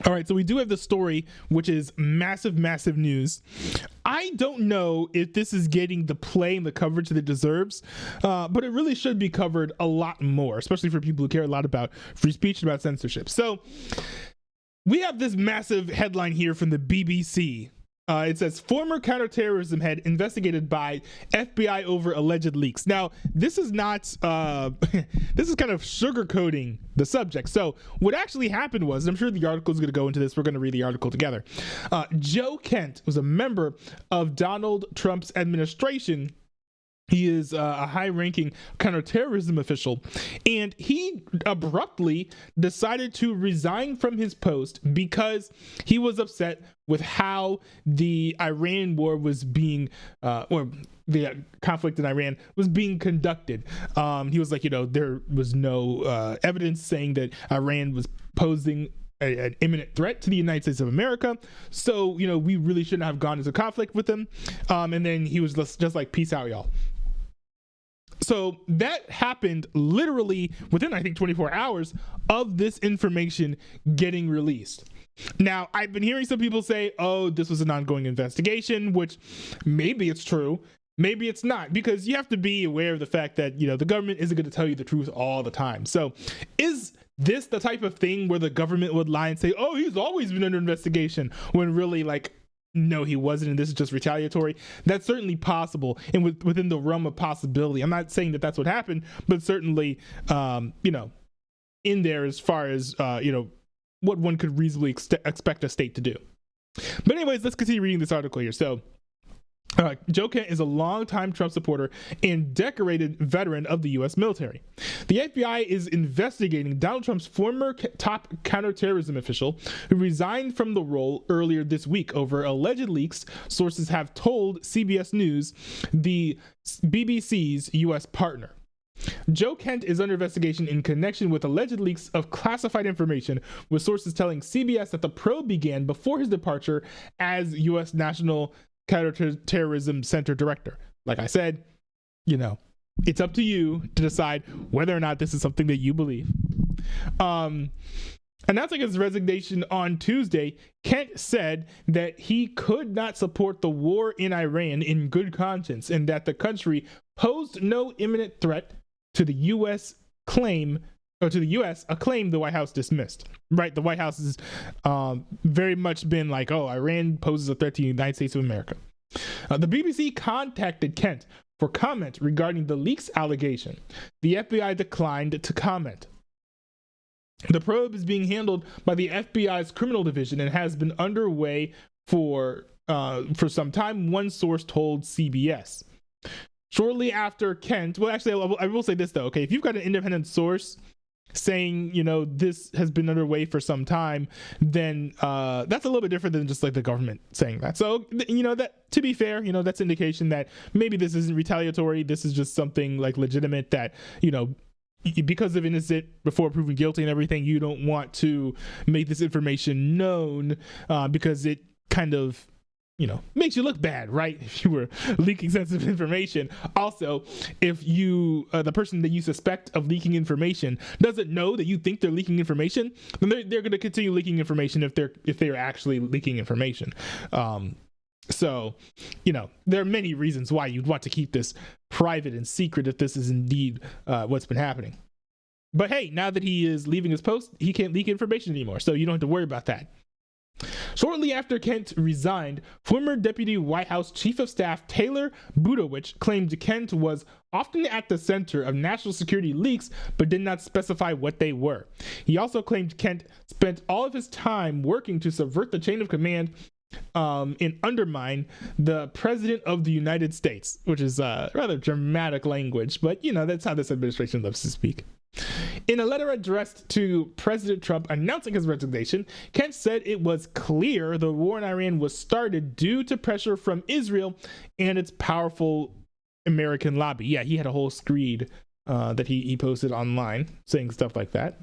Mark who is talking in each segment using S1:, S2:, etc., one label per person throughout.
S1: All right, so we do have the story, which is massive, massive news. I don't know if this is getting the play and the coverage that it deserves, but it really should be covered a lot more, especially for people who care a lot about free speech and about censorship. So we have this massive headline here from the BBC. It says, former counterterrorism head investigated by FBI over alleged leaks. Now, this is not, this is kind of sugarcoating the subject. So what actually happened was, and I'm sure the article is going to go into this, we're going to read the article together. Joe Kent was a member of Donald Trump's administration. He is a high-ranking counterterrorism official, and he abruptly decided to resign from his post because he was upset with how the Iran war was being, or the conflict in Iran was being conducted. He was like, there was no evidence saying that Iran was posing an imminent threat to the United States of America. So, we really shouldn't have gone into conflict with them. And then he was just like, peace out, y'all. So that happened literally within, I think, 24 hours of this information getting released. Now, I've been hearing some people say, oh, this was an ongoing investigation, which maybe it's true, maybe it's not, because you have to be aware of the fact that, the government isn't going to tell you the truth all the time. So is this the type of thing where the government would lie and say, oh, he's always been under investigation, when really, no, he wasn't, and this is just retaliatory? That's certainly possible, and within the realm of possibility. I'm not saying that that's what happened, but certainly, in there as far as, what one could reasonably expect a state to do. But anyways, let's continue reading this article here. So, Joe Kent is a longtime Trump supporter and decorated veteran of the U.S. military. The FBI is investigating Donald Trump's former top counterterrorism official who resigned from the role earlier this week over alleged leaks, sources have told CBS News, the BBC's U.S. partner. Joe Kent is under investigation in connection with alleged leaks of classified information, with sources telling CBS that the probe began before his departure as U.S. National Counterterrorism Center director. Like I said, it's up to you to decide whether or not this is something that you believe. Announcing his resignation on Tuesday, Kent said that he could not support the war in Iran in good conscience, and that the country posed no imminent threat to the U.S. claim, or to the U.S., a claim the White House dismissed. Right, the White House has very much been like, oh, Iran poses a threat to the United States of America. The BBC contacted Kent for comment regarding the leaks allegation. The FBI declined to comment. The probe is being handled by the FBI's criminal division and has been underway for some time, one source told CBS. Shortly after Kent, well, actually, I will say this though, okay, if you've got an independent source saying, this has been underway for some time, then that's a little bit different than just like the government saying that. So, that, to be fair, that's indication that maybe this isn't retaliatory. This is just something like legitimate that, because of innocent before proven guilty and everything, you don't want to make this information known because it kind of, makes you look bad, right? If you were leaking sensitive information. Also, if you, the person that you suspect of leaking information doesn't know that you think they're leaking information, then they're going to continue leaking information if they're actually leaking information. So, there are many reasons why you'd want to keep this private and secret if this is indeed what's been happening. But hey, now that he is leaving his post, he can't leak information anymore, so you don't have to worry about that. Shortly after Kent resigned, former Deputy White House Chief of Staff Taylor Budowich claimed Kent was often at the center of national security leaks, but did not specify what they were. He also claimed Kent spent all of his time working to subvert the chain of command and undermine the President of the United States, which is rather dramatic language, but that's how this administration loves to speak. In a letter addressed to President Trump announcing his resignation, Kent said it was clear the war in Iran was started due to pressure from Israel and its powerful American lobby. Yeah, he had a whole screed that he posted online saying stuff like that.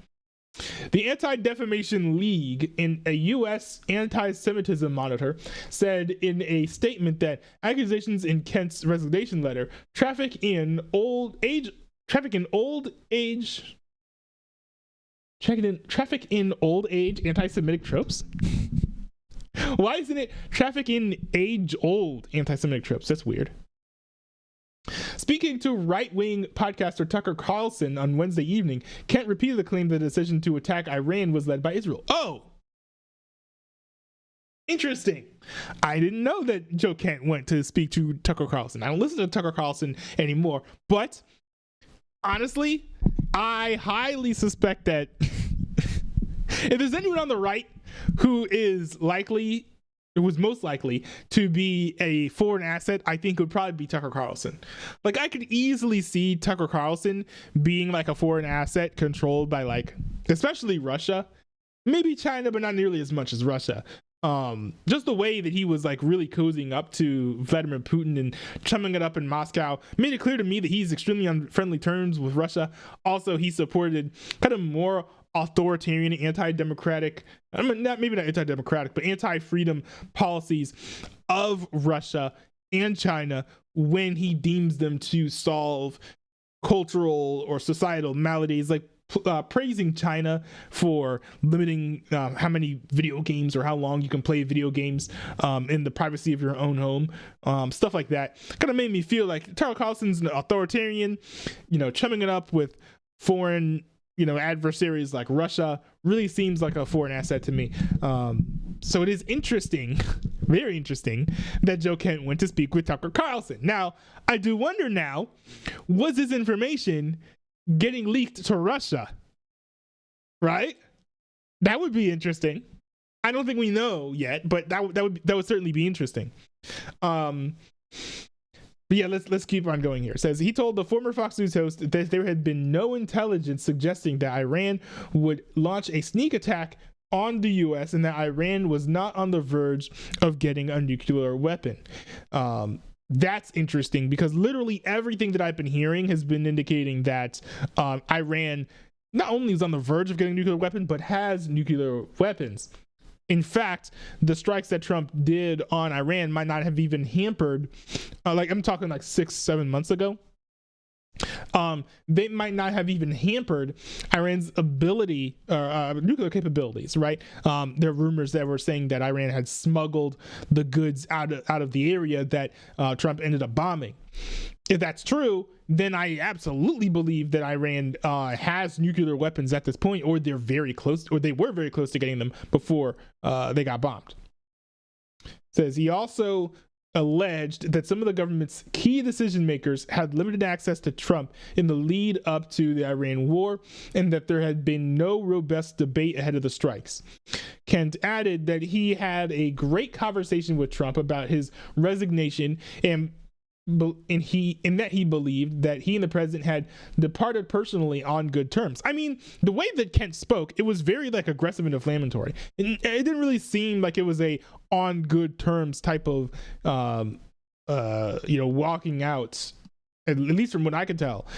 S1: The Anti-Defamation League, in a U.S. anti-Semitism monitor, said in a statement that accusations in Kent's resignation letter traffic in old age traffic in old age anti-Semitic tropes? Why isn't it traffic in age-old anti-Semitic tropes? That's weird. Speaking to right-wing podcaster Tucker Carlson on Wednesday evening, Kent repeated the claim that the decision to attack Iran was led by Israel. Oh! Interesting. I didn't know that Joe Kent went to speak to Tucker Carlson. I don't listen to Tucker Carlson anymore, but honestly, I highly suspect that if there's anyone on the right who was most likely to be a foreign asset, I think it would probably be Tucker Carlson. Like, I could easily see Tucker Carlson being like a foreign asset controlled by, like, especially Russia, maybe China, but not nearly as much as Russia. Just the way that he was like really cozying up to Vladimir Putin and chumming it up in Moscow made it clear to me that he's extremely on friendly terms with Russia. Also, he supported kind of more authoritarian, anti-democratic, maybe not anti-democratic, but anti-freedom policies of Russia and China when he deems them to solve cultural or societal maladies, like praising China for limiting how many video games or how long you can play video games in the privacy of your own home, stuff like that. Kind of made me feel like Tucker Carlson's an authoritarian, chumming it up with foreign, adversaries like Russia. Really seems like a foreign asset to me. So it is interesting, very interesting, that Joe Kent went to speak with Tucker Carlson. Now, I do wonder now, was this information getting leaked to Russia, right? That would be interesting. I don't think we know yet, but that would certainly be interesting. But yeah, let's keep on going here. It says he told the former Fox News host that there had been no intelligence suggesting that Iran would launch a sneak attack on the U.S. and that Iran was not on the verge of getting a nuclear weapon. That's interesting because literally everything that I've been hearing has been indicating that Iran not only is on the verge of getting a nuclear weapon, but has nuclear weapons. In fact, the strikes that Trump did on Iran might not have even hampered, I'm talking like 6-7 months ago. They might not have even hampered Iran's ability nuclear capabilities, right? There are rumors that were saying that Iran had smuggled the goods out of the area that Trump ended up bombing. If that's true, then I absolutely believe that Iran has nuclear weapons at this point, or they're very close, or they were very close to getting them before they got bombed. Says he also alleged that some of the government's key decision makers had limited access to Trump in the lead up to the Iran war, and that there had been no robust debate ahead of the strikes. Kent added that he had a great conversation with Trump about his resignation and that he believed that he and the president had departed personally on good terms. I mean, the way that Kent spoke, it was very aggressive and inflammatory. It didn't really seem like it was a on good terms type of walking out, at least from what I could tell.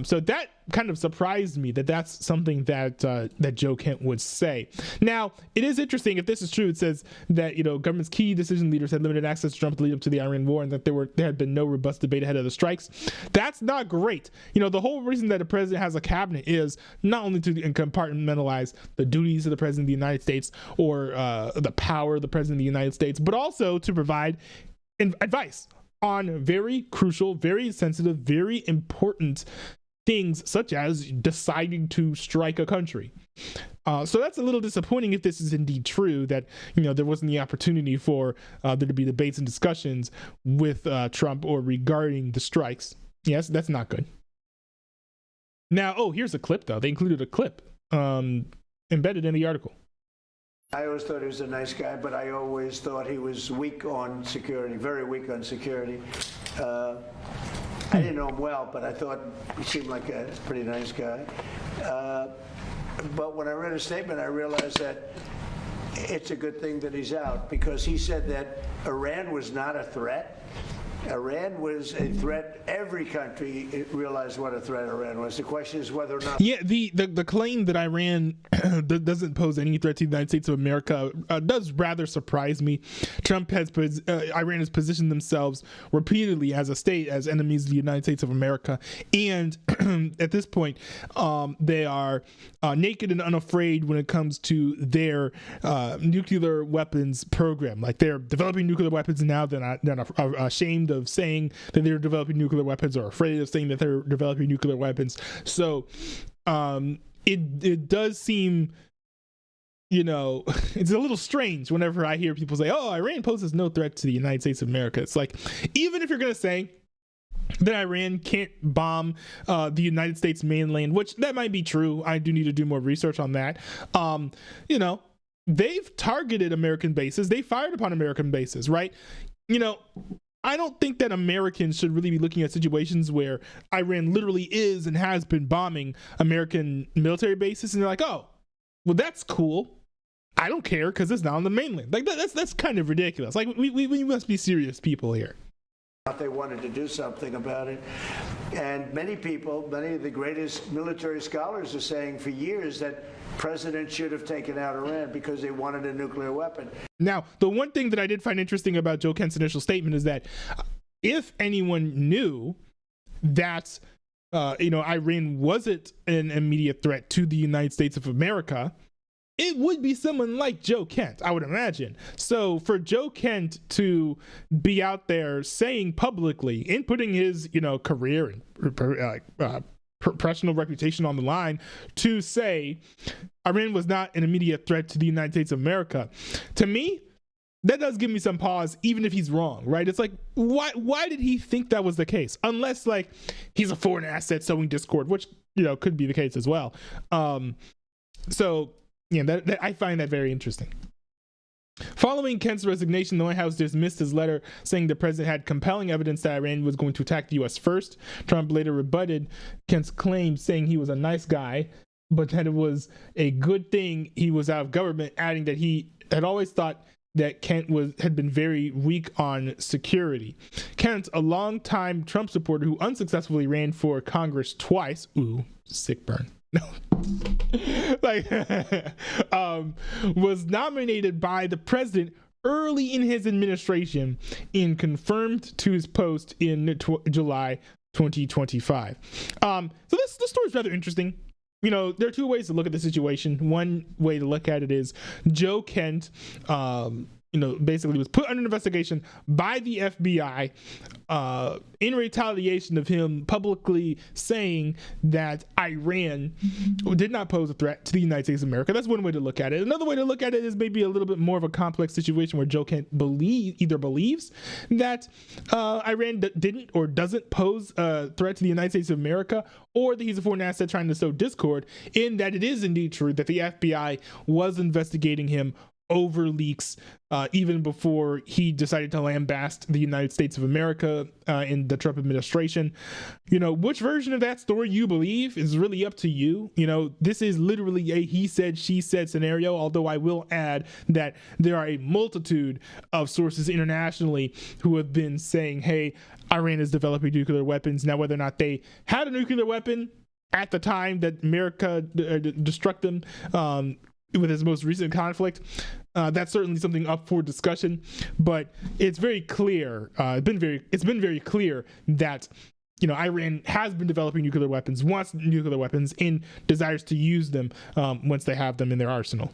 S1: So that kind of surprised me that that's something that that Joe Kent would say. Now, it is interesting if this is true. It says that government's key decision leaders had limited access to Trump to lead up to the Iran war, and that there had been no robust debate ahead of the strikes. That's not great. The whole reason that a president has a cabinet is not only to compartmentalize the duties of the president of the United States or the power of the president of the United States, but also to provide advice on very crucial, very sensitive, very important things, such as deciding to strike a country. So that's a little disappointing if this is indeed true, that there wasn't the opportunity for there to be debates and discussions with Trump or regarding the strikes. Yes, that's not good. Now, here's a clip though. They included a clip embedded in the article.
S2: I always thought he was a nice guy, but I always thought he was weak on security, very weak on security. I didn't know him well, but I thought he seemed like a pretty nice guy. But when I read his statement, I realized that it's a good thing that he's out, because he said that Iran was not a threat. Iran was a threat. Every country realized what a threat Iran was. The question is whether or not.
S1: Yeah, the claim that Iran doesn't pose any threat to the United States of America does rather surprise me. Iran has positioned themselves repeatedly as a state as enemies of the United States of America, and at this point, they are naked and unafraid when it comes to their nuclear weapons program. Like, they're developing nuclear weapons now. They're not ashamed of saying that they're developing nuclear weapons, or afraid of saying that they're developing nuclear weapons. So it does seem, it's a little strange whenever I hear people say, oh, Iran poses no threat to the United States of America. It's like, even if you're going to say that Iran can't bomb the United States mainland, which that might be true. I do need to do more research on that. They've targeted American bases. They fired upon American bases, right? I don't think that Americans should really be looking at situations where Iran literally is and has been bombing American military bases, and they're like, oh, well, that's cool. I don't care because it's not on the mainland. Like, that's kind of ridiculous. Like, we must be serious people here.
S2: They wanted to do something about it. And many of the greatest military scholars are saying for years that president should have taken out Iran because they wanted a nuclear weapon. Now,
S1: the one thing that I did find interesting about Joe Kent's initial statement is that if anyone knew that, Iran wasn't an immediate threat to the United States of America, it would be someone like Joe Kent, I would imagine. So for Joe Kent to be out there saying publicly, and putting his, career and professional reputation on the line, to say Iran was not an immediate threat to the United States of America, to me, that does give me some pause, even if he's wrong, right? It's like, why did he think that was the case? Unless, like, he's a foreign asset sowing discord, which, could be the case as well. Yeah, that I find that very interesting. Following Kent's resignation, the White House dismissed his letter saying the president had compelling evidence that Iran was going to attack the U.S. first. Trump later rebutted Kent's claim, saying he was a nice guy, but that it was a good thing he was out of government, adding that he had always thought that Kent had been very weak on security. Kent, a longtime Trump supporter who unsuccessfully ran for Congress twice, sick burn. No. Was nominated by the president early in his administration and confirmed to his post in July 2025. So this story is rather interesting. There are two ways to look at the situation. One way to look at it is Joe Kent, basically was put under investigation by the FBI in retaliation of him publicly saying that Iran did not pose a threat to the United States of America. That's one way to look at it. Another way to look at it is maybe a little bit more of a complex situation where Joe Kent either believes that Iran didn't or doesn't pose a threat to the United States of America, or that he's a foreign asset trying to sow discord, in that it is indeed true that the FBI was investigating him over leaks even before he decided to lambast the United States of America in the Trump administration. Which version of that story you believe is really up to you. This is literally a he said, she said scenario, although I will add that there are a multitude of sources internationally who have been saying, hey, Iran is developing nuclear weapons. Now, whether or not they had a nuclear weapon at the time that America struck them with his most recent conflict, that's certainly something up for discussion. But it's very clear. It's been very clear that Iran has been developing nuclear weapons, wants nuclear weapons, and desires to use them once they have them in their arsenal.